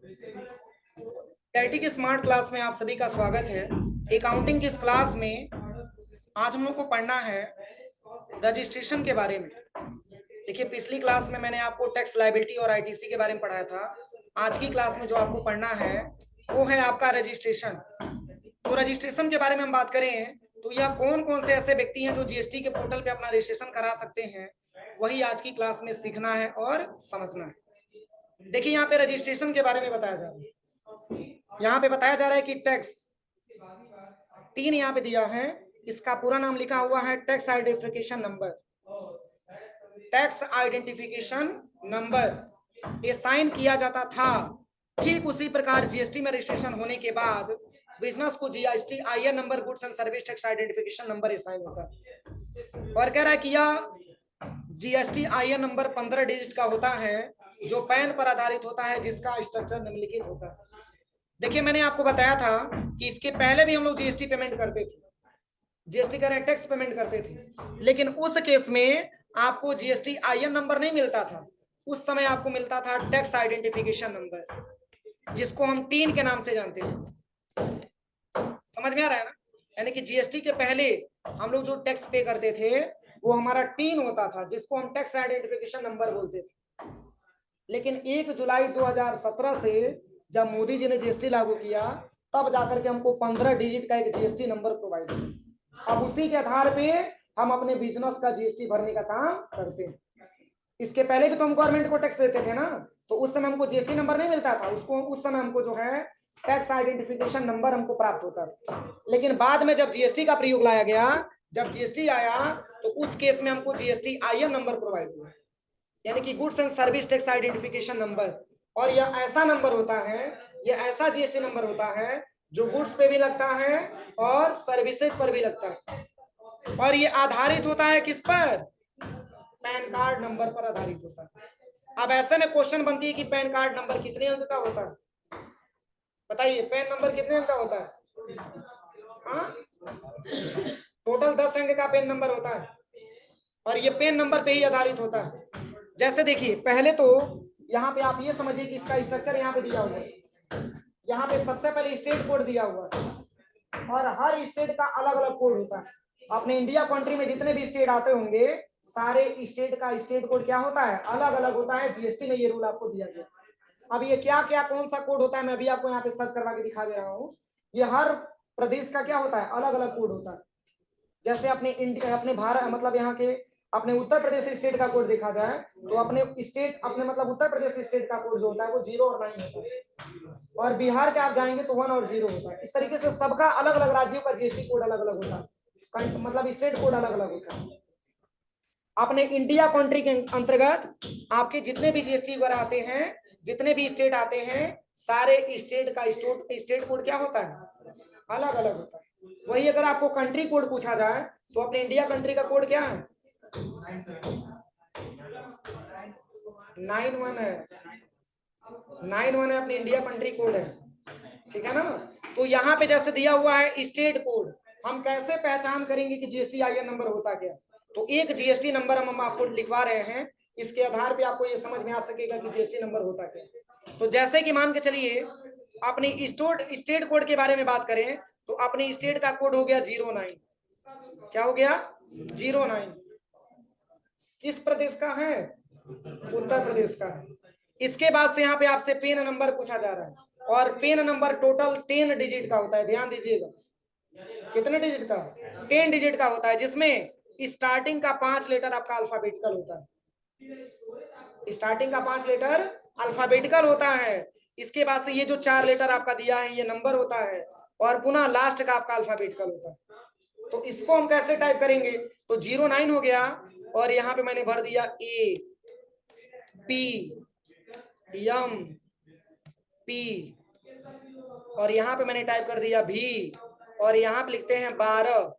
IT की smart class में आप सभी का स्वागत है। अकाउंटिंग की इस क्लास में आज हम लोग को पढ़ना है रजिस्ट्रेशन के बारे में। देखिए, पिछली क्लास में मैंने आपको टैक्स लायबिलिटी और आईटीसी के बारे में पढ़ाया था। आज की क्लास में जो आपको पढ़ना है वो है आपका रजिस्ट्रेशन। तो रजिस्ट्रेशन के बारे में हम बात करें तो यह कौन कौन से ऐसे व्यक्ति हैं जो जीएसटी के पोर्टल पे अपना रजिस्ट्रेशन करा सकते हैं, वही आज की क्लास में सीखना है और समझना है। देखिए, यहाँ पे रजिस्ट्रेशन के बारे में बताया जा रहा है। यहाँ पे बताया जा रहा है कि टैक्स 3 यहाँ पे दिया है, इसका पूरा नाम लिखा हुआ है tax identification number. Tax identification number ये साइन किया जाता था, ठीक उसी प्रकार जीएसटी में रजिस्ट्रेशन होने के बाद बिजनेस को GST IN number, goods and service tax identification number sign होता है। और कह रहा है कि यह जीएसटी आईएन नंबर 15 डिजिट का होता है जो पैन पर आधारित होता है, जिसका स्ट्रक्चर निम्नलिखित होता है। देखिए, मैंने आपको बताया था कि इसके पहले भी हम लोग जीएसटी पेमेंट करते थे, जीएसटी का टैक्स पेमेंट करते थे, लेकिन उस केस में आपको जीएसटी आईएन नंबर नहीं मिलता था। उस समय आपको मिलता था टैक्स आइडेंटिफिकेशन नंबर, जिसको हम 3 के नाम से जानते थे। समझ में आ रहा है ना? यानी कि जीएसटी के पहले हम लोग जो टैक्स पे करते थे वो हमारा 3 होता था, जिसको हम टैक्स आइडेंटिफिकेशन नंबर बोलते थे। लेकिन 1 जुलाई 2017 से जब मोदी जी ने जीएसटी लागू किया, तब जाकर के हमको 15 डिजिट का एक जीएसटी नंबर प्रोवाइड किया। अब उसी के आधार पे हम अपने बिजनेस का जीएसटी भरने का काम करते हैं। इसके पहले भी तो हम गवर्नमेंट को टैक्स देते थे ना, तो उस समय हमको जीएसटी नंबर नहीं मिलता था, उसको उस समय हमको जो है टैक्स आइडेंटिफिकेशन नंबर हमको प्राप्त होता था। लेकिन बाद में जब जीएसटी का प्रयोग लाया गया, जब जीएसटी आया, तो उस केस में हमको जीएसटी आईएन नंबर प्रोवाइड हुआ, यानी कि goods and service tax identification number. और यह ऐसा नंबर होता है, यह ऐसा जीएसटी नंबर होता है जो गुड्स पे भी लगता है और सर्विसेज पर भी लगता है। और ये आधारित होता है किस पर? पैन कार्ड नंबर पर आधारित होता है। अब ऐसे में क्वेश्चन बनती है कि पैन कार्ड नंबर कितने अंक का होता है? बताइए, पैन नंबर कितने अंक का होता है? हाँ, टोटल 10 अंक का पैन नंबर होता है, और ये पैन नंबर पे ही आधारित होता है। जैसे देखिए, पहले तो यहाँ पे आप ये समझिए कि इसका स्ट्रक्चर यहाँ पे दिया हुआ है। यहाँ पे सबसे पहले स्टेट कोड दिया हुआ है, और हर स्टेट का अलग अलग कोड होता है। अपने इंडिया कंट्री में जितने भी स्टेट आते होंगे, सारे स्टेट का स्टेट कोड क्या होता है? अलग अलग होता है। जीएसटी में ये रूल आपको दिया गया। अब ये क्या क्या कौन सा कोड होता है, मैं अभी आपको यहाँ पे सर्च करवा के दिखा दे रहा हूँ। ये हर प्रदेश का क्या होता है? अलग अलग कोड होता है। जैसे अपने इंडिया, अपने भारत मतलब यहाँ के अपने उत्तर प्रदेश स्टेट का कोड देखा जाए तो अपने स्टेट, अपने मतलब उत्तर प्रदेश स्टेट का कोड जो होता है वो 0 और 9 होता है, और बिहार के आप जाएंगे तो 1 और 0 होता है। इस तरीके से सबका अलग अलग राज्यों का जीएसटी कोड अलग अलग होता है, मतलब स्टेट कोड अलग अलग होता है। अपने इंडिया कंट्री के अंतर्गत आपके जितने भी जीएसटी वगैरह आते हैं, जितने भी स्टेट आते हैं, सारे स्टेट का स्टेट कोड क्या होता है? अलग अलग होता है। वही अगर आपको कंट्री कोड पूछा जाए तो अपने इंडिया कंट्री का कोड क्या है? 91 है। 91 है, अपने इंडिया कंट्री कोड है। ठीक है ना? तो यहाँ पे जैसे दिया हुआ है स्टेट कोड, हम कैसे पहचान करेंगे कि जीएसटी आईएन नंबर होता क्या? तो एक जीएसटी नंबर हम आपको लिखवा रहे हैं, इसके आधार पे आपको ये समझ में आ सकेगा कि जीएसटी नंबर होता क्या। तो जैसे कि मान के चलिए अपने स्टेट कोड के बारे में बात करें तो अपने स्टेट का कोड हो गया 09। क्या हो गया? 09। किस प्रदेश का है? उत्तर प्रदेश का है। इसके बाद से यहाँ पे आपसे पेन नंबर पूछा जा रहा है, और पेन नंबर टोटल 10 डिजिट का होता है। ध्यान दीजिएगा, कितने डिजिट का? 10 डिजिट का होता है, जिसमें स्टार्टिंग का 5 लेटर आपका अल्फाबेटिकल होता है। स्टार्टिंग का 5 लेटर अल्फाबेटिकल होता है। इसके बाद से ये जो 4 लेटर आपका दिया है ये नंबर होता है, और पुनः लास्ट का आपका अल्फाबेटिकल होता है। तो इसको हम कैसे टाइप करेंगे? तो 09 हो गया, और यहाँ पे मैंने भर दिया ए पी एम पी, और यहाँ पे मैंने टाइप कर दिया भी, और यहाँ पे लिखते हैं 12,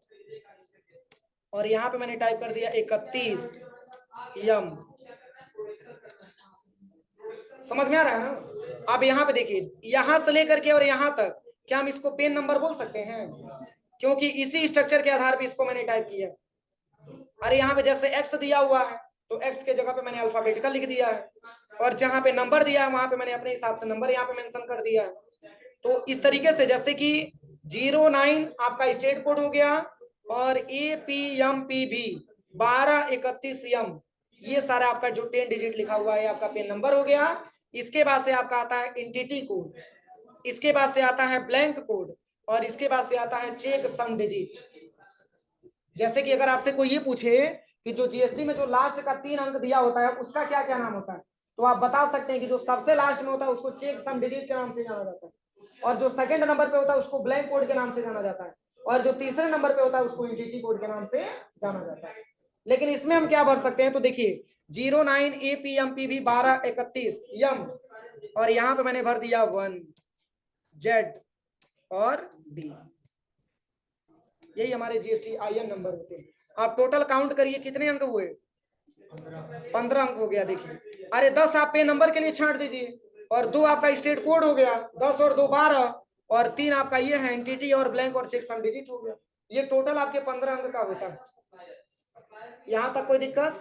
और यहाँ पे मैंने टाइप कर दिया 31 एम। समझ में आ रहा है ना? अब यहाँ पे देखिए, यहाँ से लेकर के और यहाँ तक क्या हम इसको पेन नंबर बोल सकते हैं? क्योंकि इसी स्ट्रक्चर के आधार पे इसको मैंने टाइप किया। अरे यहाँ पे जैसे एक्स दिया हुआ है तो एक्स के जगह पे मैंने अल्फाबेटिकल लिख दिया है, और जहां पे नंबर दिया है वहां पे मैंने अपने हिसाब से नंबर यहाँ पे मेंशन कर दिया है। तो इस तरीके से जैसे कि 09 आपका स्टेट कोड हो गया, और APMPB 1231M, ये सारा आपका जो 10 डिजिट लिखा हुआ है आपका पेन नंबर हो गया। इसके बाद से आपका आता है एंटिटी कोड, इसके बाद से आता है ब्लैंक कोड, और इसके बाद से आता है चेक सम डिजिट। जैसे कि अगर आपसे कोई ये पूछे कि जो जीएसटी में जो लास्ट का 3 अंक दिया होता है उसका क्या क्या नाम होता है, तो आप बता सकते हैं कि जो सबसे लास्ट में होता है उसको चेक सम डिजिट के नाम से जाना जाता है, और जो सेकंड नंबर पे होता है उसको ब्लैंक कोड के नाम से जाना जाता है, और जो तीसरे नंबर पे होता है उसको एंटिटी कोड के नाम से जाना जाता है। लेकिन इसमें हम क्या भर सकते हैं, तो देखिए 09 APMPB 1231M, और यहाँ पे मैंने भर दिया 1 Z और D। यही हमारे जीएसटी IN नंबर होते हैं। आप टोटल काउंट करिए कितने अंक हुए, 15 अंक हो गया। देखिए अरे 10 आप पे नंबर के लिए छांट दीजिए, और 2 आपका स्टेट कोड हो गया, 10 और 2 12, और 3 आपका ये है एंटिटी और ब्लैंक और चेक सम डिजिट हो गया। ये टोटल आपके 15 अंक का होता है। यहाँ तक कोई दिक्कत?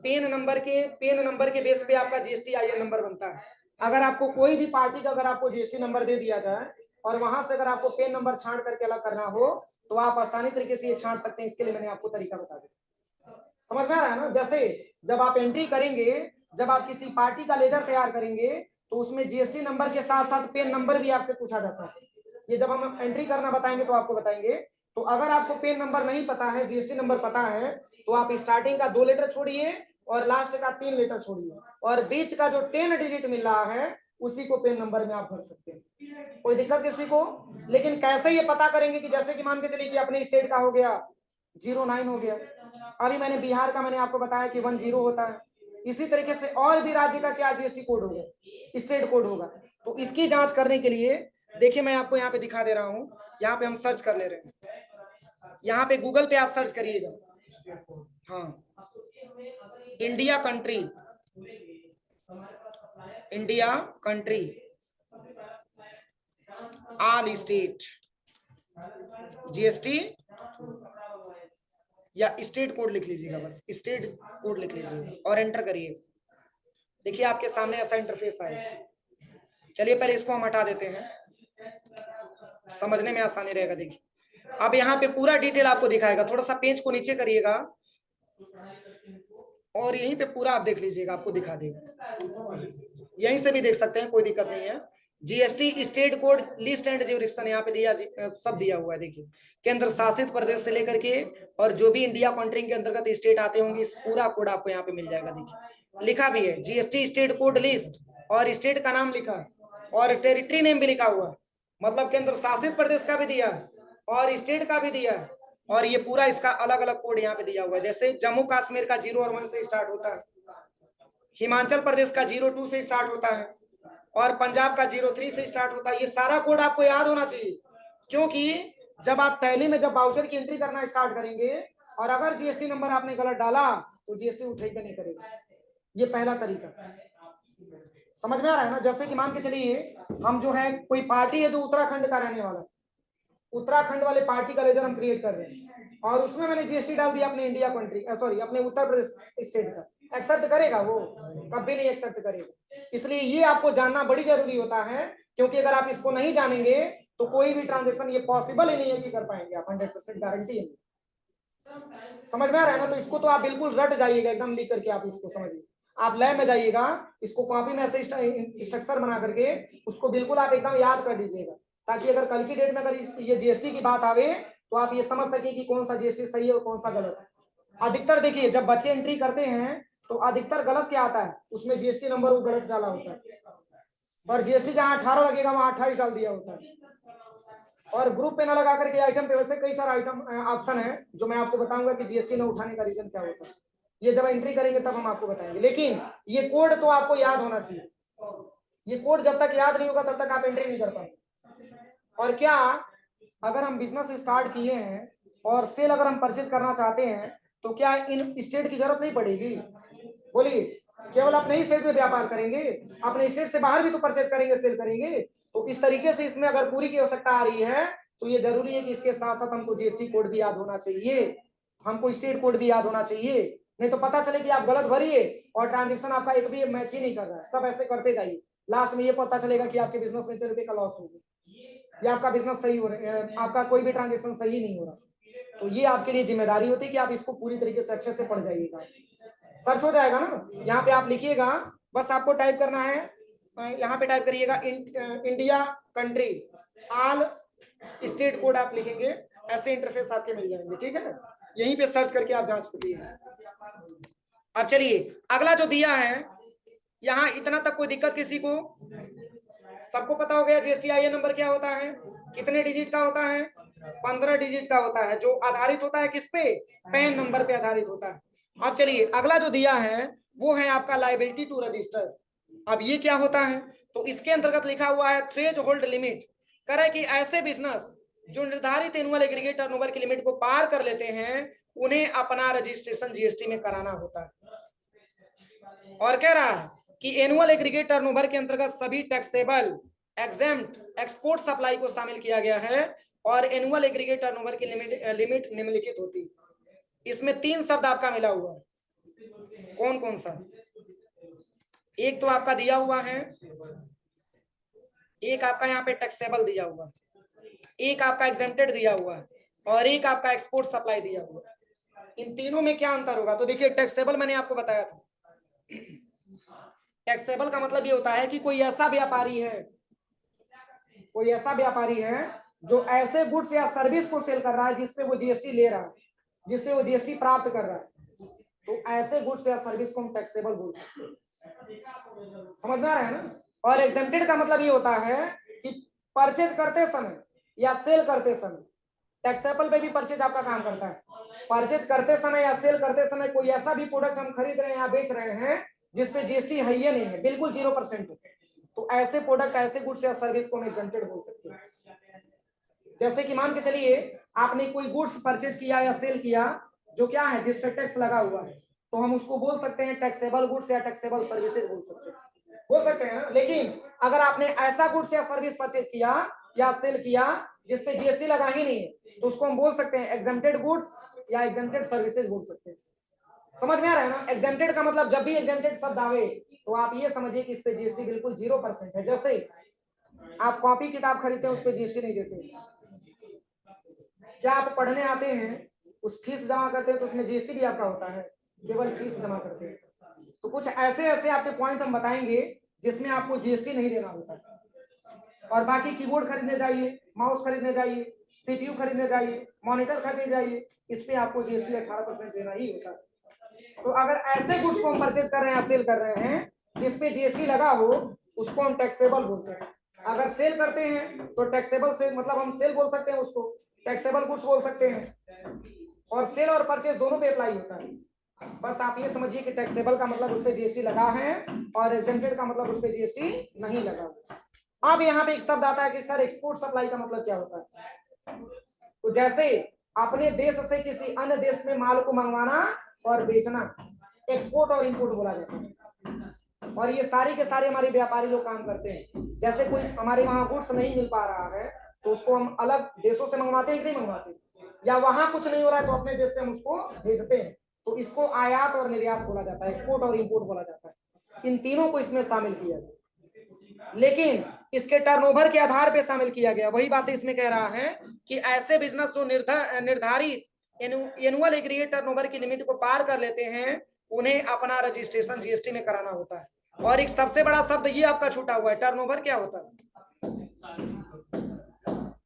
पेन नंबर के बेस पे आपका जीएसटी IN नंबर बनता है। अगर आपको कोई भी पार्टी का अगर आपको जीएसटी नंबर दे दिया जाए और वहां से अगर आपको पेन नंबर छांट करके अलग करना हो तो आप आसानी तरीके से ये छांट सकते हैं। इसके लिए मैंने आपको तरीका बता दिया। समझ में आ रहा है ना? जैसे जब आप एंट्री करेंगे, जब आप किसी पार्टी का लेजर तैयार करेंगे तो उसमें जीएसटी नंबर के साथ साथ पेन नंबर भी आपसे पूछा जाता है। ये जब हम एंट्री करना बताएंगे तो आपको बताएंगे। तो अगर आपको पेन नंबर नहीं पता है, जीएसटी नंबर पता है, तो आप स्टार्टिंग का 2 लेटर छोड़िए और लास्ट का 3 लेटर छोड़िए, और बीच का जो 10 डिजिट मिल रहा है उसी को पेन नंबर में आप भर सकते हैं। कोई दिक्कत किसी को? लेकिन कैसे ये पता करेंगे कि जैसे कि मान के चलिए कि अपने स्टेट का हो गया 09 हो गया, अभी मैंने बिहार का मैंने आपको बताया कि 10 होता है, इसी तरीके से और भी राज्य का क्या जीएसटी कोड होगा, स्टेट कोड होगा। तो इसकी जांच करने के लिए देखिए मैं आपको यहाँ पे दिखा दे रहा हूँ, यहाँ पे हम सर्च कर ले रहे हैं। यहाँ पे गूगल पे आप सर्च करिएगा, हाँ, India country all state GST, या स्टेट कोड लिख लीजिएगा, बस स्टेट कोड लिख लीजिएगा और एंटर करिए। देखिए आपके सामने ऐसा इंटरफेस आएगा। चलिए पहले इसको हम हटा देते हैं, समझने में आसानी रहेगा। देखिए अब यहाँ पे पूरा डिटेल आपको दिखाएगा, थोड़ा सा पेज को नीचे करिएगा और यहीं पे पूरा आप देख लीजिएगा, आपको दिखा देगा। यहीं से भी देख सकते हैं, कोई दिक्कत नहीं है। GST state code list and jurisdiction यहाँ पे दिया, सब दिया हुआ है। देखिए केंद्र शासित प्रदेश से लेकर के और जो भी इंडिया कंट्री के अंतर्गत स्टेट आते होंगे, इस पूरा कोड आपको यहाँ पे मिल जाएगा। देखिए लिखा भी है जीएसटी स्टेट कोड लिस्ट, और स्टेट का नाम लिखा और टेरिटरी नेम भी लिखा हुआ, मतलब केंद्र शासित प्रदेश का भी दिया और स्टेट का भी दिया, और ये पूरा इसका अलग अलग कोड यहाँ पे दिया हुआ है। जैसे जम्मू कश्मीर का 0 और 1 से स्टार्ट होता है, हिमाचल प्रदेश का 02 से स्टार्ट होता है, और पंजाब का 03 से स्टार्ट होता है। ये सारा कोड आपको याद होना चाहिए, क्योंकि जब आप टैली में जब वाउचर की एंट्री करना स्टार्ट करेंगे और अगर जीएसटी नंबर आपने गलत डाला तो जीएसटी उठे पे नहीं करेगा। ये पहला तरीका, समझ में आ रहा है ना? जैसे कि मान के चलिए हम जो है कोई पार्टी है जो उत्तराखंड का रहने वाला, उत्तराखंड वाले पार्टी का लेजर हम क्रिएट कर रहे हैं और उसमें मैंने जीएसटी डाल दिया अपने इंडिया कंट्री, सॉरी अपने उत्तर प्रदेश स्टेट का, एक्सेप्ट करेगा? वो कभी नहीं एक्सेप्ट करेगा। इसलिए ये आपको जानना बड़ी जरूरी होता है, क्योंकि अगर आप इसको नहीं जानेंगे तो कोई भी ट्रांजेक्शन ये पॉसिबल ही नहीं है कि कर पाएंगे आप, 100% गारंटी है। समझ में आ रहा है ना? तो इसको तो आप बिल्कुल रट जाइएगा, एकदम लिख करके आप इसको समझिए। आप लैब में जाइएगा, इसको कॉपी में ऐसे स्ट्रक्चर बना करके उसको बिल्कुल आप एकदम याद कर दीजिएगा, ताकि अगर कल की डेट में अगर ये जीएसटी की बात आवे तो आप ये समझ सके कि कौन सा जीएसटी सही है और कौन सा गलत है। अधिकतर देखिए जब बच्चे एंट्री करते हैं तो अधिकतर गलत क्या आता है, उसमें जीएसटी नंबर वो गलत डाला होता है, और जीएसटी जहां 18 लगेगा वहां 28 डाल दिया होता है, और ग्रुप पे ना लगा करके आइटम पे। वैसे कई सारे आइटम ऑप्शन है जो मैं आपको बताऊंगा कि जीएसटी न उठाने का रीजन क्या होता है, ये जब एंट्री करेंगे तब हम आपको बताएंगे। लेकिन ये कोड तो आपको याद होना चाहिए, ये कोड जब तक याद नहीं होगा तब तक आप एंट्री नहीं कर पाएंगे। और क्या अगर हम बिजनेस स्टार्ट किए हैं और सेल अगर हम परचेज करना चाहते हैं तो क्या इन स्टेट की जरूरत नहीं पड़ेगी? बोलिए, केवल अपने ही स्टेट में व्यापार करेंगे, अपने स्टेट से बाहर भी तो परचेज करेंगे, सेल करेंगे। तो इस तरीके से इसमें अगर पूरी की आवश्यकता आ रही है तो ये जरूरी है कि इसके साथ साथ हमको जीएसटी कोड भी याद होना चाहिए, हमको स्टेट कोड भी याद होना चाहिए, नहीं तो पता चले कि आप गलत भरिए और ट्रांजेक्शन आपका एक भी मैच ही नहीं कर रहा है, सब ऐसे करते जाइए, लास्ट में ये पता चलेगा कि आपके बिजनेस में 3 रुपए का लॉस हो गया या आपका बिजनेस सही हो रहा है, आपका कोई भी ट्रांजेक्शन सही नहीं हो रहा। तो ये आपके लिए जिम्मेदारी होती है कि आप इसको पूरी तरीके से अच्छे से पढ़ जाइएगा। सर्च हो जाएगा ना, यहाँ पे आप लिखिएगा, बस आपको टाइप करना है, यहाँ पे टाइप करिएगा India country all state code आप लिखेंगे, ऐसे इंटरफेस आपके मिल जाएंगे, ठीक है। यहीं पे सर्च करके आप जांच सकते हैं। अब चलिए अगला जो दिया है, यहाँ इतना तक कोई दिक्कत किसी को? सबको पता हो गया जीएसटीआईएन नंबर क्या होता है, कितने डिजिट का होता है? 15 डिजिट का होता है, जो आधारित होता है किस पे? पैन नंबर पे आधारित होता है। अब चलिए अगला जो दिया है वो है आपका लायबिलिटी टू रजिस्टर। अब ये क्या होता है? तो इसके अंतर्गत लिखा हुआ है थ्रेश होल्ड लिमिट, करे कि ऐसे बिजनेस जो निर्धारित एनुअल एग्रीगेट टर्नओवर की लिमिट को पार कर लेते हैं उन्हें अपना रजिस्ट्रेशन जीएसटी में कराना होता है। और कह रहा है कि एनुअल एग्रीगेट टर्नओवर के अंतर्गत सभी टैक्सेबल एग्जेम्प्ट एक्सपोर्ट सप्लाई को शामिल किया गया है और एनुअल एग्रीगेट टर्नओवर की लिमिट निम्नलिखित होती है। इसमें 3 शब्द आपका मिला हुआ है, कौन कौन सा? एक तो आपका दिया हुआ है, एक आपका यहाँ पे टैक्सेबल दिया हुआ है, एक आपका एग्जेम्प्टेड दिया हुआ है और एक आपका एक्सपोर्ट सप्लाई दिया हुआ है। इन तीनों में क्या अंतर होगा? तो देखिए टैक्सेबल मैंने आपको बताया था, टैक्सेबल का मतलब ये होता है कि कोई ऐसा व्यापारी है, कोई ऐसा व्यापारी है जो ऐसे गुड्स या सर्विस को सेल कर रहा है जिसपे वो जीएसटी ले रहा है, जिसपे वो जीएसटी प्राप्त कर रहा है, तो ऐसे गुड्स या सर्विस को हम टैक्सेबल बोल सकते हैं। समझ में आ रहा है ना? और एग्जेम्प्टेड का मतलब ये होता है कि परचेज करते समय या सेल करते समय, टैक्सेबल पे भी परचेज आपका काम करता है, परचेज करते समय या सेल करते समय कोई ऐसा भी प्रोडक्ट हम खरीद रहे हैं या बेच रहे हैं जिसपे जीएसटी है ही नहीं है, बिल्कुल 0%, तो ऐसे प्रोडक्ट, ऐसे गुड्स या सर्विस को हम एग्जेम्प्टेड बोल सकते हैं। जैसे कि मान के चलिए आपने कोई गुड्स परचेज किया या सेल किया जो क्या है, जिस पे टैक्स लगा हुआ है, तो हम उसको बोल सकते हैं टैक्सेबल गुड्स या टैक्सेबल सर्विसेज बोल सकते हैं। लेकिन अगर आपने ऐसा गुड्स या सर्विस परचेज किया या सेल किया जिसपे जीएसटी लगा ही नहीं है तो उसको हम बोल सकते हैं एग्जेम्प्टेड गुड्स या एग्जेम्प्टेड सर्विसेज बोल सकते हैं। समझ में आ रहा है ना? एग्जेम्प्टेड का मतलब जब भी एग्जेम्प्टेड शब्द आवे तो आप ये समझिए कि इस पे जीएसटी बिल्कुल 0% है। जैसे आप कॉपी किताब खरीदते हैं उस पे जीएसटी नहीं देते, क्या आप पढ़ने आते हैं उस फीस जमा करते हैं तो उसमें जीएसटी भी आपका होता है, केवल फीस जमा करते हैं। तो कुछ ऐसे ऐसे आपके पॉइंट हम बताएंगे जिसमें आपको जीएसटी नहीं देना होता है। और बाकी कीबोर्ड खरीदने जाइए, माउस खरीदने जाइए, सीपीयू खरीदने जाइए, मॉनिटर खरीदने जाइए, इस पे आपको जीएसटी 18% देना ही होता है। तो अगर ऐसे गुड्स को हम परचेज कर रहे हैं, सेल कर रहे हैं जिसपे जीएसटी लगा हो, उसको हम टैक्सेबल बोलते हैं। अगर सेल करते हैं तो टैक्सेबल से मतलब हम सेल बोल सकते हैं, उसको टैक्सेबल गुड्स बोल सकते हैं, और सेल और परचेज दोनों पे अप्लाई होता है। बस आप ये समझिए कि टैक्सेबल का मतलब उस पे जीएसटी लगा है और एग्जेम्प्टेड का मतलब उस पे जीएसटी नहीं लगा। अब यहाँ पे एक शब्द आता है कि सर एक्सपोर्ट सप्लाई का मतलब क्या होता है? तो जैसे अपने देश से किसी अन्य देश में माल को मंगवाना और बेचना, एक्सपोर्ट और इंपोर्ट बोला जाता है। और ये सारे के सारे हमारे व्यापारी लोग काम करते हैं। जैसे कोई हमारे वहां गुड्स नहीं मिल पा रहा है तो उसको हम अलग देशों से मंगवाते हैं कि नहीं मंगवाते, या वहां कुछ नहीं हो रहा है तो अपने देश से हम उसको भेजते हैं, तो इसको आयात और निर्यात बोला जाता है, एक्सपोर्ट और इंपोर्ट बोला जाता है। इन तीनों को इसमें शामिल किया गया, लेकिन इसके टर्नओवर के आधार पे शामिल किया गया। वही बात इसमें कह रहा है कि ऐसे बिजनेस जो निर्धारित एनुअल एग्रीगेट टर्नओवर की लिमिट को पार कर लेते हैं उन्हें अपना रजिस्ट्रेशन जीएसटी में कराना होता है। और एक सबसे बड़ा शब्द ये आपका छूटा हुआ है, टर्नओवर क्या होता है?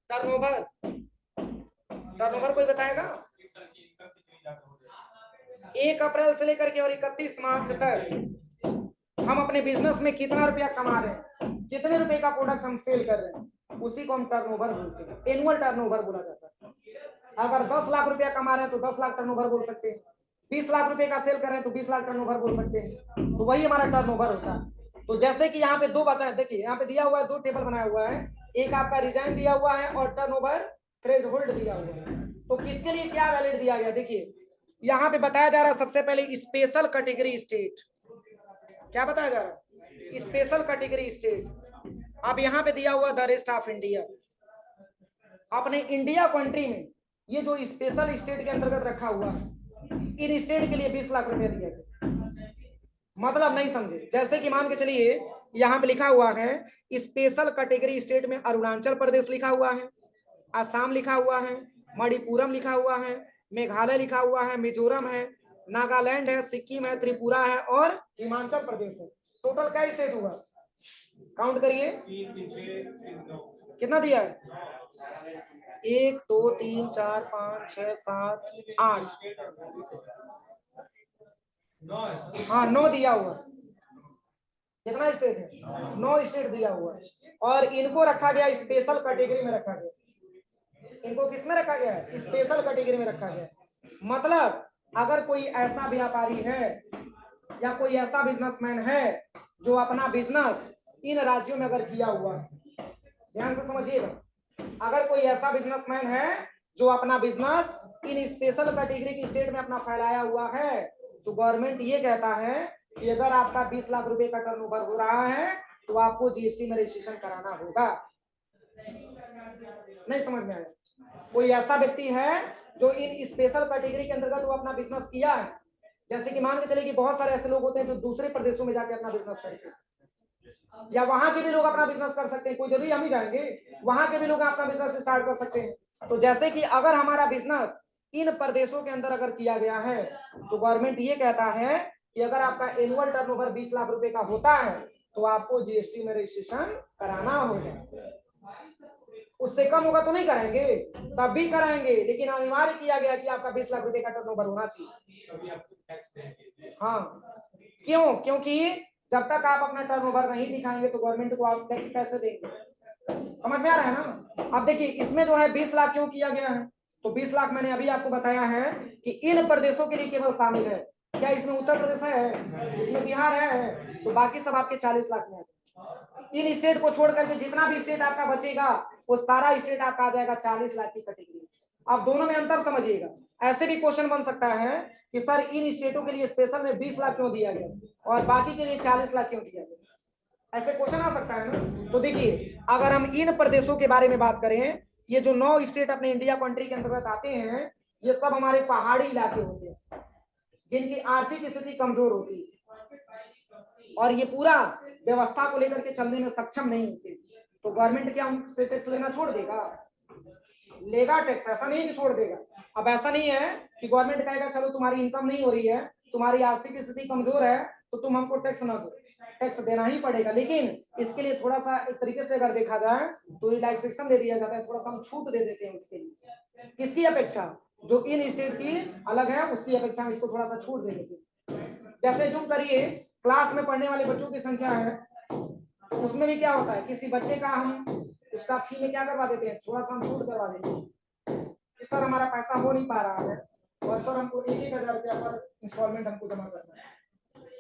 टर्नओवर, टर्नओवर कोई बताएगा? 1 अप्रैल से लेकर के और 31 मार्च तक हम अपने बिजनेस में कितना रुपया कमा रहे हैं, कितने रुपए का प्रोडक्ट हम सेल कर रहे हैं, उसी को हम टर्नओवर बोलते हैं, एनुअल टर्नओवर बोला जाता है। अगर 10 लाख रुपया कमा रहे हैं तो 10 लाख टर्नओवर बोल सकते हैं, 20 लाख रुपए का सेल कर रहे हैं तो 20 लाख टर्नओवर बोल सकते हैं। तो वही हमारा टर्नओवर होता है। तो जैसे कि यहाँ पे दो बताएं, देखिए यहाँ पे दिया हुआ है, 2 टेबल बनाया हुआ है, एक आपका रिजाइन दिया हुआ है और टर्नओवर थ्रेशोल्ड दिया हुआ है। तो किसके लिए क्या वैलिड दिया गया? देखिए यहाँ पे बताया जा रहा है सबसे पहले स्पेशल कैटेगरी स्टेट। क्या बताया जा रहा है? Special category state. अब यहाँ पे दिया हुआ द रेस्ट ऑफ इंडिया। अपने इंडिया कंट्री में ये जो स्पेशल स्टेट के अंतर्गत रखा हुआ है, इन स्टेट के लिए 20 लाख रुपया दिया गया। मतलब नहीं समझे। जैसे कि मान के चलिए यहाँ पे लिखा हुआ है स्पेशल कैटेगरी स्टेट में अरुणाचल प्रदेश लिखा हुआ है, असम लिखा हुआ है, मणिपुरम लिखा हुआ है, मेघालय लिखा हुआ है, मिजोरम है, नागालैंड है, सिक्किम है, त्रिपुरा है और हिमाचल प्रदेश है। टोटल क्या स्टेट हुआ? काउंट करिए कितना दिया है। 1 2 3 4 5 6 7 8, हाँ 9 दिया हुआ। कितना स्टेट है? 9 स्टेट दिया हुआ है। और इनको रखा गया स्पेशल कैटेगरी में रखा गया। इनको किस में रखा गया है? स्पेशल कैटेगरी में रखा गया। मतलब अगर कोई ऐसा व्यापारी है या कोई ऐसा बिजनेसमैन है जो अपना बिजनेस इन राज्यों में अगर किया हुआ है, ध्यान से समझिएगा, अगर कोई ऐसा बिजनेसमैन है जो अपना बिजनेस इन स्पेशल कैटेगरी की स्टेट में अपना फैलाया हुआ है, तो गवर्नमेंट ये कहता है कि अगर आपका 20 लाख रुपए का टर्नओवर हो रहा है तो आपको जीएसटी में रजिस्ट्रेशन कराना होगा। नहीं समझ में आया? कोई ऐसा व्यक्ति है जो इन स्पेशल कैटेगरी के अंतर्गत वो अपना बिजनेस किया है, जैसे कि मान के चलिए कि बहुत सारे ऐसे लोग होते हैं जो दूसरे प्रदेशों में जाके अपना बिजनेस करते हैं, या वहां के भी लोग अपना बिजनेस कर सकते हैं, कोई जरूरी हम ही जाएंगे, वहां के भी लोग अपना बिजनेस स्टार्ट कर सकते हैं। तो जैसे कि अगर हमारा बिजनेस इन प्रदेशों के अंदर अगर किया गया है तो गवर्नमेंट ये कहता है कि अगर आपका एनुअल टर्नओवर 20 लाख रुपए का होता है तो आपको जीएसटी में रजिस्ट्रेशन कराना होगा। उससे कम होगा तो नहीं कराएंगे, तब भी कराएंगे, लेकिन अनिवार्य किया गया कि आपका 20 लाख रुपए का टर्नओवर होना चाहिए। हाँ, क्यों? क्योंकि जब तक आप अपना टर्नओवर नहीं दिखाएंगे तो गवर्नमेंट को आप टैक्स कैसे देंगे? समझ में आ रहा है ना? अब देखिए इसमें जो है 20 लाख क्यों किया गया है, तो 20 लाख मैंने अभी आपको बताया है कि इन प्रदेशों के लिए केवल शामिल है। क्या इसमें उत्तर प्रदेश है, इसमें बिहार है, तो बाकी सब आपके 40 लाख में है। इन स्टेट को छोड़ करके जितना भी स्टेट आपका बचेगा वो सारा स्टेट आपका आ जाएगा 40 लाख की कैटेगरी। अब दोनों में अंतर समझिएगा। ऐसे भी क्वेश्चन बन सकता है कि सर इन स्टेटों के लिए स्पेशल में 20 लाख क्यों दिया गया और बाकी के लिए 40 लाख क्यों दिया गया? ऐसे क्वेश्चन आ सकता है ना। तो देखिए अगर हम इन प्रदेशों के बारे में बात करें, ये जो 9 स्टेट अपने इंडिया कंट्री के अंतर्गत आते हैं, ये सब हमारे पहाड़ी इलाके होते हैं जिनकी आर्थिक स्थिति कमजोर होती है और ये पूरा व्यवस्था को लेकर के चलने में सक्षम नहीं होते। तो गवर्नमेंट क्या उनसे टैक्स लेना छोड़ देगा? लेगा टैक्स, ऐसा नहीं है कि छोड़ देगा। अब ऐसा नहीं है कि गवर्नमेंट कहेगा चलो तुम्हारी इनकम नहीं हो रही है, तुम्हारी आर्थिक स्थिति कमजोर है तो तुम हमको टैक्स ना दो, टैक्स देना ही पड़ेगा। लेकिन इसके लिए थोड़ा सा एक तरीके से अगर देखा जाए तो रिलैक्सेशन दे दिया जाता है, थोड़ा सा हम छूट दे देते हैं उसके लिए। किसकी अपेक्षा? जो इन स्टेट की अलग है उसकी अपेक्षा हम इसको थोड़ा सा छूट दे देते हैं। जैसे जो करिए क्लास में पढ़ने वाले बच्चों की संख्या है, तो उसमें भी क्या होता है किसी बच्चे का हम उसका फी में क्या करवा देते हैं, थोड़ा सा हम छूट करवा देते हैं कि सर हमारा पैसा हो नहीं पा रहा है और सर हमको 1,000 रुपया पर इंस्टॉलमेंट हमको जमा करना है,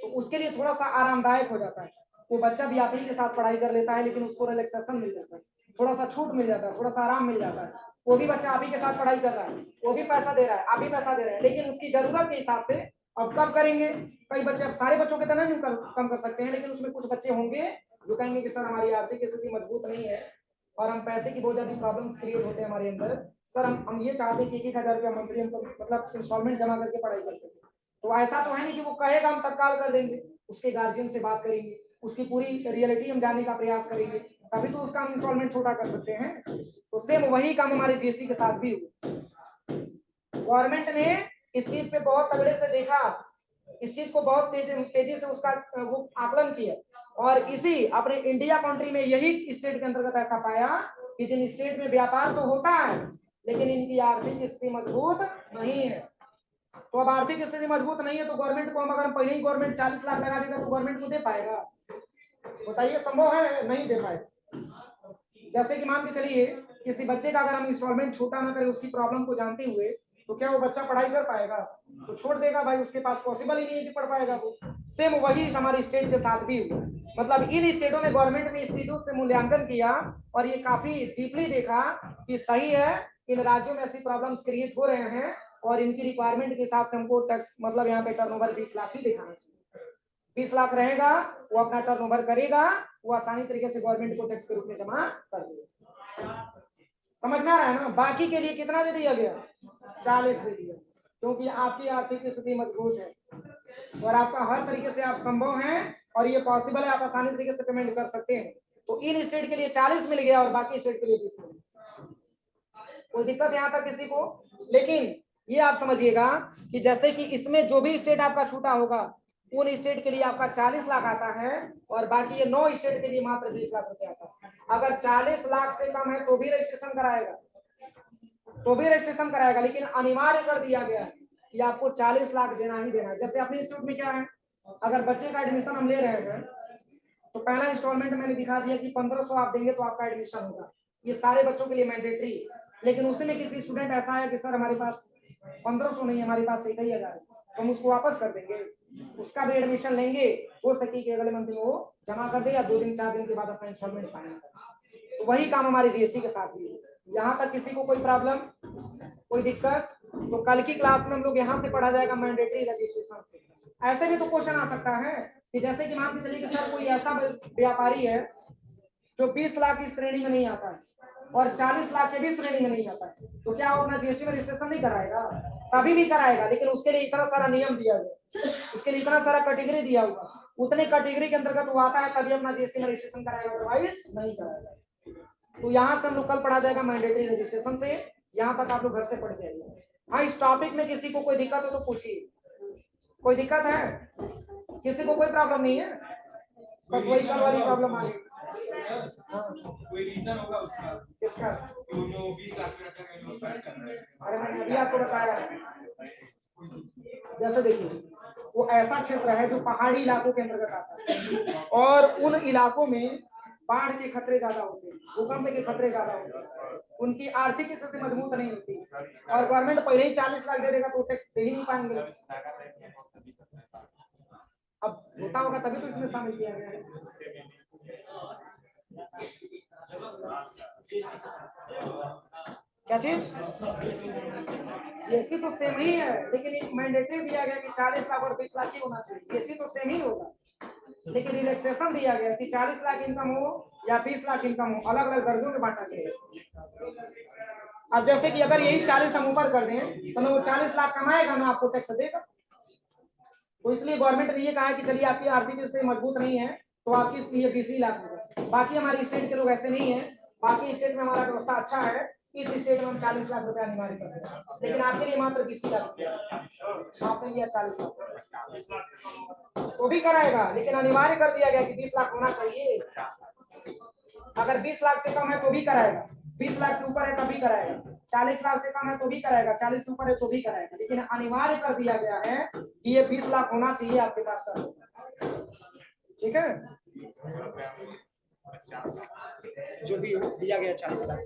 तो उसके लिए थोड़ा सा आरामदायक हो जाता है। वो बच्चा भी आप ही के साथ पढ़ाई कर लेता है लेकिन उसको रिलैक्सेशन मिल जाता है, थोड़ा सा छूट मिल जाता है, थोड़ा सा आराम मिल जाता है। वो भी बच्चा आप ही के साथ पढ़ाई कर रहा है, वो भी पैसा दे रहा है, आप भी पैसा दे रहे हैं, लेकिन उसकी जरूरत के हिसाब से। अब कब करेंगे? कई बच्चे, अब सारे बच्चों के तरह नहीं कम कर सकते हैं, लेकिन उसमें कुछ बच्चे होंगे जो कहेंगे कि सर हमारी आर्थिक स्थिति मजबूत नहीं है और हम पैसे की बहुत ज्यादा प्रॉब्लम्स क्रिएट होते हैं हमारे अंदर, सर हम ये चाहते हैं कि 1,000 रुपया मंथली हमको मतलब इंस्टॉलमेंट जमा करके पढ़ाई कर सके। तो ऐसा तो है नहीं कि वो कहेगा हम तत्काल कर देंगे, उसके गार्जियन से बात करेंगे, उसकी पूरी रियलिटी हम जानने का प्रयास करेंगे, तभी तो उसका हम इंस्टॉलमेंट छोटा कर सकते हैं। तो सेम वही काम हमारे जीएसटी के साथ भी हुआ। गवर्नमेंट ने इस चीज पे बहुत तगड़े से देखा, इस चीज को बहुत तेजी से उसका वो आकलन किया और इसी अपने इंडिया कंट्री में यही स्टेट के अंतर्गत ऐसा पाया कि जिन स्टेट में व्यापार तो होता है लेकिन इनकी आर्थिक स्थिति मजबूत नहीं है। तो अब आर्थिक स्थिति मजबूत नहीं है तो गवर्नमेंट को हम अगर पहले ही गवर्नमेंट 40 लाख लगा देगा तो गवर्नमेंट को दे पाएगा? बताइए, संभव है? नहीं दे पाएगा। जैसे कि मान के चलिए किसी बच्चे का अगर हम इंस्टॉलमेंट छोटा ना करें उसकी प्रॉब्लम को जानते हुए, तो क्या वो बच्चा पढ़ाई कर पाएगा? तो छोड़ देगा भाई, उसके पास पॉसिबल ही नहीं है कि पढ़ पाएगा वो। सेम वही हमारे स्टेट के साथ भी हुआ। मतलब इन स्टेटों में गवर्नमेंट ने इस चीजों से मूल्यांकन किया और ये काफी डीपली देखा कि सही है, इन राज्यों में ऐसी प्रॉब्लम्स क्रिएट हो रहे हैं और इनकी रिक्वायरमेंट के हिसाब से हमको टैक्स मतलब यहाँ पे टर्नओवर 20 लाख ही दिखाना चाहिए। 20 लाख रहेगा, वो अपना टर्नओवर करेगा, वो आसानी तरीके से गवर्नमेंट को टैक्स के रूप में जमा कर देगा। समझ में आ रहा है ना? बाकी के लिए कितना दे दिया गया? 40 दे दिया। क्योंकि आपकी आर्थिक स्थिति मजबूत है और आपका हर तरीके से आप संभव हैं और ये पॉसिबल है, आप आसानी तरीके से पेमेंट कर सकते हैं। तो इन स्टेट के लिए 40 मिल गया और बाकी स्टेट के लिए 20 मिल गया। कोई दिक्कत यहाँ तक किसी को? लेकिन ये आप समझिएगा कि जैसे कि इसमें जो भी स्टेट आपका छूटा होगा उन स्टेट के लिए आपका 40 लाख आता है और बाकी ये 9 स्टेट के लिए मात्र 20 लाख रुपए आता है। अगर 40 लाख से कम है तो भी रजिस्ट्रेशन कराएगा, लेकिन अनिवार्य कर दिया गया है कि आपको 40 लाख देना ही देना है। जैसे अपने इंस्टीट्यूट में क्या है, अगर बच्चे का एडमिशन हम ले रहे हैं तो पहला इंस्टॉलमेंट मैंने दिखा दिया कि 1500 आप देंगे तो आपका एडमिशन होगा। ये सारे बच्चों के लिए मैंडेटरी है। लेकिन उसी में किसी स्टूडेंट ऐसा है कि सर हमारे पास 1500 नहीं है, हमारे पास 1000 है, तो हम उसको वापस कर देंगे, उसका भी एडमिशन लेंगे, हो सके कि अगले मंथ में वो जमा कर दे या 2 दिन 4 दिन के बाद अपना इंस्टॉलमेंट फाइनल करे। तो वही काम हमारी जीएसटी के साथ भी है। यहाँ तक किसी को कोई प्रॉब्लम, कोई दिक्कत? तो कल की क्लास में हम लोग यहाँ से पढ़ा जाएगा मैंडेटरी रजिस्ट्रेशन से। ऐसे भी तो क्वेश्चन आ सकता है कि जैसे कि मान के चलिए कि सर कोई ऐसा व्यापारी है जो 20 लाख की श्रेणी में नहीं आता है और 40 लाख के भी श्रेणी में नहीं आता है, तो क्या वो अपना जीएसटी में रजिस्ट्रेशन नहीं कराएगा? कभी भी कराएगा, लेकिन उसके लिए इतना सारा नियम दिया गया, उसके लिए इतना सारा कैटेगरी दिया हुआ, उतने कैटेगरी के अंतर्गत वो आता है तभी अपना जीएसटी में रजिस्ट्रेशन कराएगा, अदरवाइज नहीं कराएगा। तो यहाँ से हम लोग कल पढ़ा जाएगा मैंडेटरी रजिस्ट्रेशन से। यहाँ तक आप लोग घर से पढ़ के आइए। हाँ, इस टॉपिक में किसी को कोई दिक्कत हो तो पूछिए। कोई दिक्कत है? किसी को कोई प्रॉब्लम नहीं है? बस वही कल वाली प्रॉब्लम आ गई। कोई रीजन होगा उसका? किसका? जो 20 लाख में रखा है। अरे मैंने अभी आपको बताया, जैसे देखिए वो ऐसा क्षेत्र है जो पहाड़ी इलाकों के अंतर्गत आता है और उन इलाकों में बाढ़ के खतरे ज्यादा होते हैं, भूकंप के खतरे ज्यादा होते हैं, उनकी आर्थिक स्थिति मजबूत नहीं होती और गवर्नमेंट पहले ही 40 लाख दे देगा तो टैक्स दे ही नहीं पाएंगे। अब होता होगा तभी तो इसमें शामिल किया गया है। क्या चीज? जीएसटी तो सेम ही है, लेकिन एक मैंडेटरी दिया गया कि 40 लाख और 20 लाख ही होना चाहिए। जीएसटी तो सेम ही होगा, लेकिन रिलैक्सेशन दिया गया कि 40 लाख इनकम हो या 20 लाख इनकम हो, अलग अलग दर्जों में बांटा गया। अब जैसे कि अगर यही 40 हम ऊपर कर दें तो वो 40 लाख कमाएगा ना, आपको टैक्स देगा। तो इसलिए गवर्नमेंट ने ये कहा है कि चलिए आपकी आर्थिक स्थिति मजबूत नहीं है तो आपकी इसलिए 20 लाख होगा। बाकी हमारी स्टेट के लोग ऐसे नहीं है, बाकी स्टेट में हमारा व्यवस्था अच्छा है, इस स्टेट में हम 40 लाख रुपया अनिवार्य करते हैं, लेकिन आपके लिए मात्र 20 लाख, आपने लिया 40 लाख तो भी कराएगा, लेकिन अनिवार्य कर दिया गया कि 20 लाख होना चाहिए। अगर 20 लाख से कम है तो भी कराएगा, 20 लाख से ऊपर है तभी कराएगा, 40 लाख से कम है तो भी कराएगा, 40 से ऊपर है तो भी कराएगा, लेकिन अनिवार्य कर दिया गया है कि ये 20 लाख होना चाहिए आपके पास। ठीक है, जो भी दिया गया 40 लाख।